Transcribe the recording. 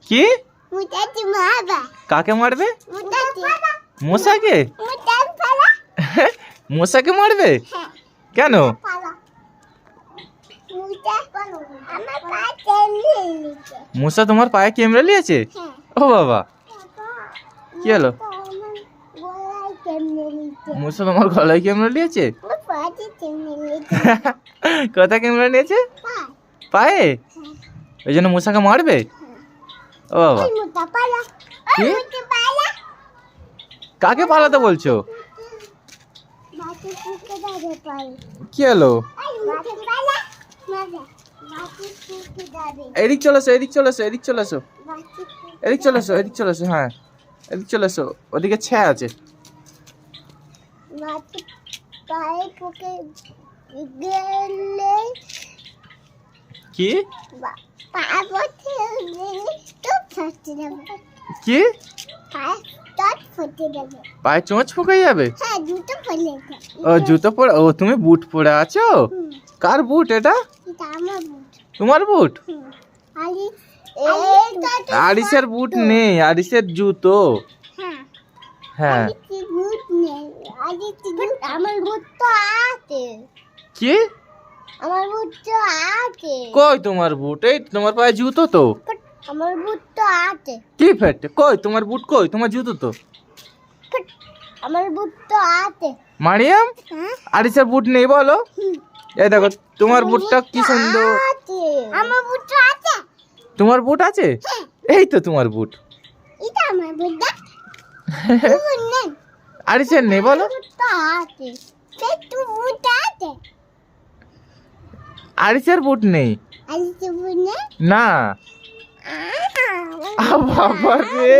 কি কাকে মারবে? মশাকে? মশাকে মারবে কেন? মশা তোমার পায়ে কেমড়ে নিয়েছে? ও বাবা, কি হলো? মশা তোমার গলায় কেমড়ে নিয়েছে? কোথায় কেমড়ে নিয়েছে? পায়ে? ওই জন্য মশাকে মারবে? ও বাবা, কি কাকে পালাতে বলছো? কি হলো? এদিক চলে এসো, এদিক চলে এসো, এদিক চলে এসো, এদিক চলে এসো, এদিক চলে এসো। হ্যাঁ, এদিক চলে এসো, ওদিকে ছায়া আছে। কি কি পায়ে চোঁচ ফুকে যাবে? ও জুতো পরে, ও তুমি বুট পরে আছো? কার বুট এটা? তোমার বুট? আরিসের বুট নেই, আরিসের জুতো। হ্যাঁ, আমার বুট তো আছে। কি? আমার বুট তো আছে। কই তোমার বুট? এই তোমার পায়ে জুতো তো। আমার বুট তো আছে। কি ফেটে? কই তোমার বুট? কই তোমার জুতো তো? আমার বুট তো আছে। মারিয়াম, আরিসের বুট নেই বলো? এই দেখো তোমার বুটটা কি সুন্দর। আমার বুট তো আছে। তোমার বুট আছে? এই তো তোমার বুট। এটা আমার বুট না। আরিসের নেই বলো? বুট তো আছে। তো বুট আছে। আরিসের বুট নেই। আরিসের বুট নেই? না। বাবা রে।